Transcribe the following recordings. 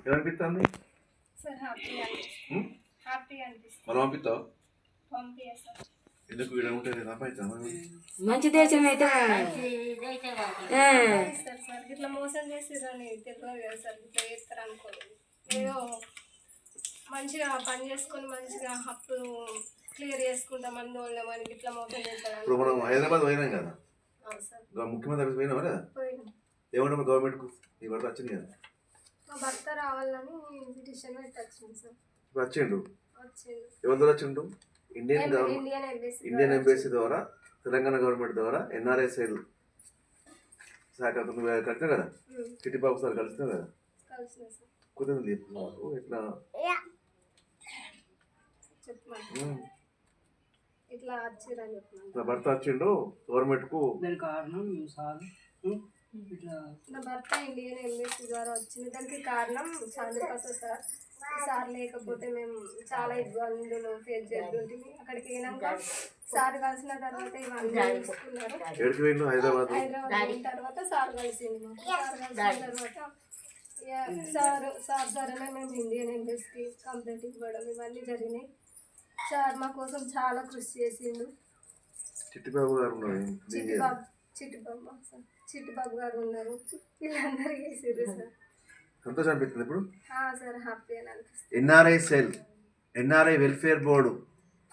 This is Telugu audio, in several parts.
ఏమనిపిస్తుంది? సార్ హ్యాపీగా అనిపిస్తుంది. మరి పంపిస్తావు? పంపియా సార్. ఎందుకు వీడ ఉంటుంది తప్పైతే మంచి దేశం అయితే సార్ ఇట్లా మోసం చేసిరని తెలియదు కదా సార్. ఇట్లా చేస్తారు అనుకోలేదు. ఏదో మంచిగా పని చేసుకొని మంచిగా అప్పు క్లియర్ చేసుకుంటాం అని వాళ్ళ మనకి ఇట్లా మోసం చేస్తారు. ఇప్పుడు మనం హైదరాబాద్ పోయినాం కదా, సార్ ముఖ్యమంత్రి ఆఫీస్ పోయినావా లేదా? పోయినాం. ఏమంటారు గవర్నమెంట్కు? నీ భర్త వచ్చింది కదా? మా భర్త రావాలని పిటిషన్ పెట్టి వచ్చింది సార్. ఇప్పుడు వచ్చిండు. వచ్చిండు. ఎవరి ద్వారా వచ్చిండు? ఇండియన్ ఎంబసీ ద్వారా, తెలంగాణ గవర్నమెంట్ ద్వారా NRSL శాఖ కలిసినా కదా, చిట్టిబాబు సార్ కలిసినా కదా, కుదిరింది ఇట్లా ఇట్లా వచ్చిరని నా భర్త వచ్చిండు గవర్నమెంట్కు. కారణం నా భర్త ఇండియన్ ఎంబసీ ద్వారా వచ్చింది. దానికి కారణం చంద్రప్రసాద్ సార్. సార్ లేకపోతే మేము చాలా ఇబ్బందులు ఫేస్ చేస్తుంటుంది. అక్కడికి వెళ్ళాక సార్ కలిసిన తర్వాత ఇవన్నీ చూసుకున్నారు. హైదరాబాద్ అయిన తర్వాత సార్ కలిసింది. సార్ కలిసిన తర్వాత సార్ ద్వారానే మేము ఇండియన్ ఎంబసీకి కంప్లైంట్ ఇవ్వడం ఇవన్నీ జరిగినాయి. సార్ మా కోసం చాలా కృషి చేసిండు. చిట్టిబాబు గారు చిట్టిబాబు గారు ఉన్నారు. వీళ్ళందరూ చేసారు సార్. సంతోషం అనిపిస్తుంది ఇప్పుడు. సార్ హ్యాపీ అని అనిపిస్తుంది. NRSL NRI వెల్ఫేర్ బోర్డు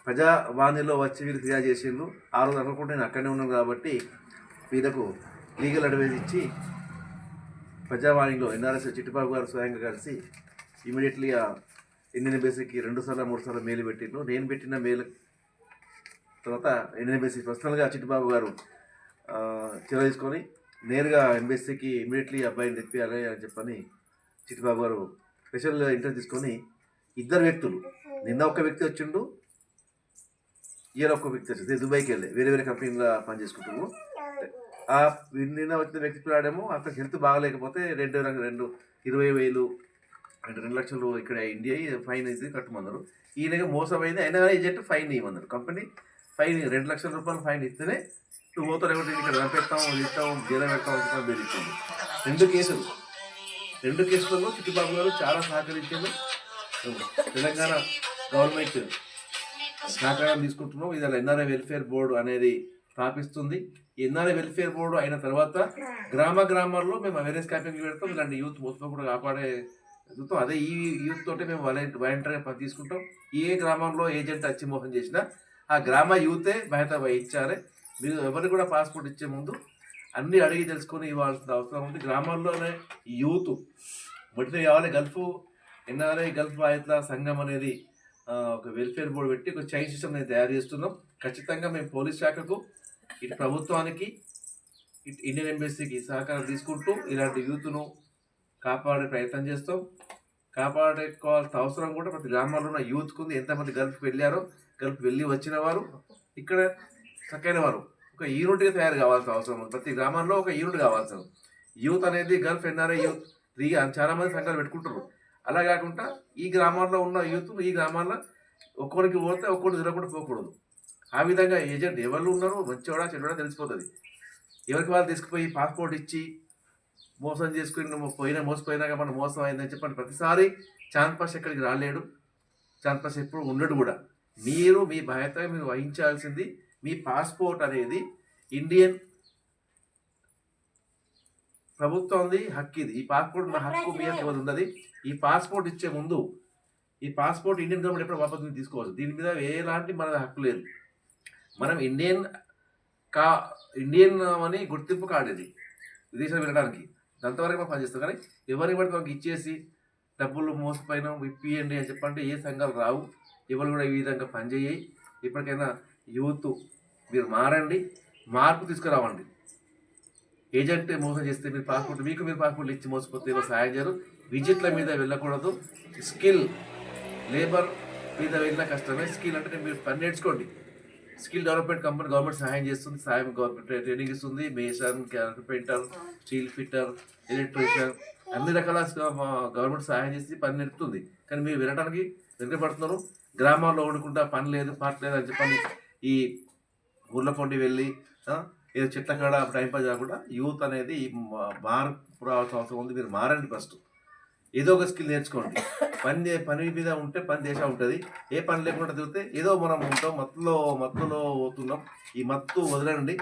ప్రజావాణిలో వచ్చి వీళ్ళు ఫిర్యాదు చేసిండ్రు. ఆ రోజు అనుకుంటే నేను అక్కడనే ఉన్నాను కాబట్టి వీళ్ళకు లీగల్ అడ్వైజ్ ఇచ్చి ప్రజావాణిలో NRSL చిట్టిబాబు గారు స్వయంగా కలిసి ఇమీడియట్లీ ఇండియన్ ఎంబసీకి 2 సార్లు 3 సార్లు మెయిల్ పెట్టిండ్రు. నేను పెట్టిన మెయిల్ తర్వాత ఇండియన్ ఎంబసీ పర్సనల్గా చిట్టిబాబు గారు చర్య తీసుకొని నేరుగా ఎంబసీకి ఇమీడియట్లీ అబ్బాయిని తెప్పియాలి అని చెప్పని చిట్టిబాబు గారు స్పెషల్ ఇంటర్వ్యూ తీసుకొని 2 వ్యక్తులు, నిన్న ఒక వ్యక్తి వచ్చిండు, ఇయర్ ఒక వ్యక్తి వచ్చింది, దుబాయ్కి వెళ్ళి వేరే కంపెనీలో పనిచేసుకుంటున్నాము. నిన్న వచ్చిన వ్యక్తి పిల్లాడేమో అతనికి హెల్త్ బాగలేకపోతే 20,000 అంటే 2 లక్షలు ఇక్కడ ఇండియా ఫైన్ ఇది కట్టమన్నారు. ఈయనగా మోసమైంది అయినా కానీ ఏజెంట్ ఫైన్ ఇవ్వమన్నారు. కంపెనీ ఫైన్ 2 లక్షల రూపాయలు ఫైన్ ఇస్తేనే నువ్వు పోతావు, లేకపోతే ఇక్కడ చంపేస్తాం, ఇస్తాం, జైలు పెడతాం బెదిరించింది. 2 కేసులలో చిట్టిబాబు గారు చాలా సహకరించారు. తెలంగాణ గవర్నమెంట్ సహకారం తీసుకుంటున్నాం. ఇది NRI వెల్ఫేర్ బోర్డు అనేది స్థాపిస్తుంది. NRI వెల్ఫేర్ బోర్డు అయిన తర్వాత గ్రామాల్లో మేము అవేర్నెస్ క్యాంపింగ్ పెడతాం. ఇలాంటి యూత్ మొత్తం కూడా కాపాడే చూస్తాం. అదే ఈ యూత్ తోటే మేము వాలంటీర్గా తీసుకుంటాం. ఏ గ్రామంలో ఏజెంట్ వచ్చి మోసం చేసినా ఆ గ్రామ యూతే బాధ్యత వహించాలి. మీరు ఎవరికి కూడా పాస్పోర్ట్ ఇచ్చే ముందు అన్నీ అడిగి తెలుసుకొని ఇవ్వాల్సిన అవసరం ఉంది. గ్రామాల్లోనే యూత్ మొదటి కావాలి. NRI గల్ఫ్ బాధితుల సంఘం అనేది ఒక వెల్ఫేర్ బోర్డు పెట్టి ఒక చైన్ సిస్టమ్ అనేది తయారు చేస్తున్నాం. ఖచ్చితంగా మేము పోలీస్ శాఖకు, ఇటు ప్రభుత్వానికి, ఇటు ఇండియన్ ఎంబసీకి సహకారం తీసుకుంటూ ఇలాంటి యూత్ను కాపాడే ప్రయత్నం చేస్తాం. కాపాడుకోవాల్సిన అవసరం కూడా ప్రతి గ్రామాల్లో ఉన్న యూత్కు ఉంది. ఎంతమంది గల్ఫ్కి వెళ్ళారో, గల్ఫ్ వెళ్ళి వచ్చిన వారు, ఇక్కడ చక్కైన వారు ఒక యూనిట్గా తయారు కావాల్సిన అవసరం ఉంది. ప్రతి గ్రామంలో ఒక యూనిట్ కావాల్సిన యూత్ అనేది గల్ఫ్ NRI యూత్ చాలామంది సంఘాలు పెట్టుకుంటారు. అలా కాకుండా ఈ గ్రామాల్లో ఉన్న యూత్ ఈ గ్రామాల్లో ఒక్కొరికి పోతే ఒక్కొక్కటి తిరగకుండా పోకూడదు. ఆ విధంగా ఏజెంట్ ఎవరు ఉన్నారో మంచివాడా చెడ్డా తెలిసిపోతుంది. ఎవరికి వాళ్ళు తీసుకుపోయి పాస్పోర్ట్ ఇచ్చి మోసం చేసుకుని మోసపోయినాక మనం మోసం అయిందని చెప్పండి. ప్రతిసారి చాంద్ పాషా ఎక్కడికి రాలేడు, చాంద్ పాషా ఎప్పుడు ఉండడు కూడా. మీరు మీ బాధ్యత మీరు వహించాల్సింది మీ పాస్పోర్ట్ అనేది ఇండియన్ ప్రభుత్వంది హక్కు. ఇది ఈ పాస్పోర్ట్ నా హక్కు మీ హక్కు ఉన్నది. ఈ పాస్పోర్ట్ ఇచ్చే ముందు ఈ పాస్పోర్ట్ ఇండియన్ గవర్నమెంట్ ఎప్పుడు వాపసు తీసుకోవచ్చు. దీని మీద ఎలాంటి మన హక్కు లేదు. మనం ఇండియన్ అని గుర్తింపు కార్డు ఇది విదేశాలు వెళ్ళడానికి. అంతవరకు మనం పనిచేస్తాం. కానీ ఎవరికి పడితే మనకి ఇచ్చేసి డబ్బులు మోసపోయినాం ఇప్పియండి అని చెప్పంటే ఏ సంఘాలు రావు. ఎవరు కూడా ఈ విధంగా పనిచేయాయి. ఇప్పటికైనా యూత్ మీరు మారండి, మార్పు తీసుకురావండి. ఏజెంట్ మోసం చేస్తే మీరు పాస్పోర్ట్లు ఇచ్చి మోసపోతే ఎవరు సహాయం చేయరు. విజిట్ల మీద వెళ్ళకూడదు. స్కిల్ లేబర్ మీద వెళ్ళిన కష్టమే. స్కిల్ అంటే మీరు పని నేర్చుకోండి. స్కిల్ డెవలప్మెంట్ కంపెనీ గవర్నమెంట్ సహాయం చేస్తుంది. గవర్నమెంట్ ట్రైనింగ్ ఇస్తుంది. Mason, carpenter, steel fitter, electrician అన్ని రకాల గవర్నమెంట్ సహాయం చేసి పని నేర్పుతుంది. కానీ మీరు వినడానికి వెనుకబడుతున్నారు. గ్రామాల్లో వండుకుంటా పని లేదు పాట లేదు అని చెప్పని ఈ ఊర్ల పొండి వెళ్ళి ఏదో చెట్ల కాడ టైం పాస్ కాకుండా యూత్ అనేది మార్పు రావాల్సిన అవసరం ఉంది. మీరు మారండి ఫస్ట్. ఏదో ఒక స్కిల్ నేర్చుకోండి. పని మీద ఉంటే పని చేసా ఉంటుంది. ఏ పని లేకుండా తిరిగితే ఏదో మనం ఉంటాం, మత్తులో పోతున్నాం. ఈ మత్తు వదలండి.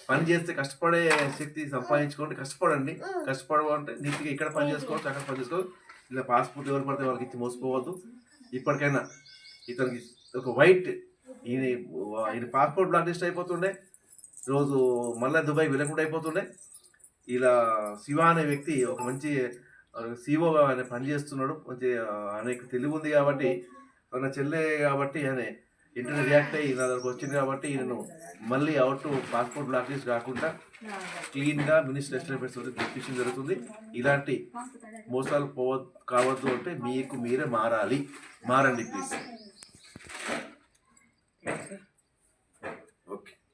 పని చేస్తే కష్టపడే శక్తి సంపాదించుకోండి. కష్టపడండి. కష్టపడమంటే నీట్గా ఇక్కడ పని చేసుకోవచ్చు, అక్కడ పని చేసుకోవచ్చు. ఇలా పాస్పోర్ట్ ఎవరు పడితే వాళ్ళకి ఇచ్చి మోసపోవద్దు. ఇప్పటికైనా ఇతనికి ఒక వైట్ ఈయన పాస్పోర్ట్ బ్లాక్ లిస్ట్ అయిపోతుండే, రోజు మళ్ళీ దుబాయ్ వెళ్ళకుండా అయిపోతుండే. ఇలా శివ అనే వ్యక్తి ఒక మంచి సిఓగా ఆయన పని చేస్తున్నాడు. మంచి ఆయనకు తెలివి ఉంది కాబట్టి, తన చెల్లె కాబట్టి ఆయన ఇంటర్వ్యూ రియాక్ట్ అయ్యి నా దగ్గరకు వచ్చింది కాబట్టి ఈయనను మళ్ళీ అవుట్ పాస్పోర్ట్ బ్లాక్ లిస్ట్ కాకుండా క్లీన్గా మినిస్టర్ ఎస్టాబ్లిష్ తెప్పించడం జరుగుతుంది. ఇలాంటి మోసాలు కావద్దు అంటే మీకు మీరే మారండి ప్లీజ్.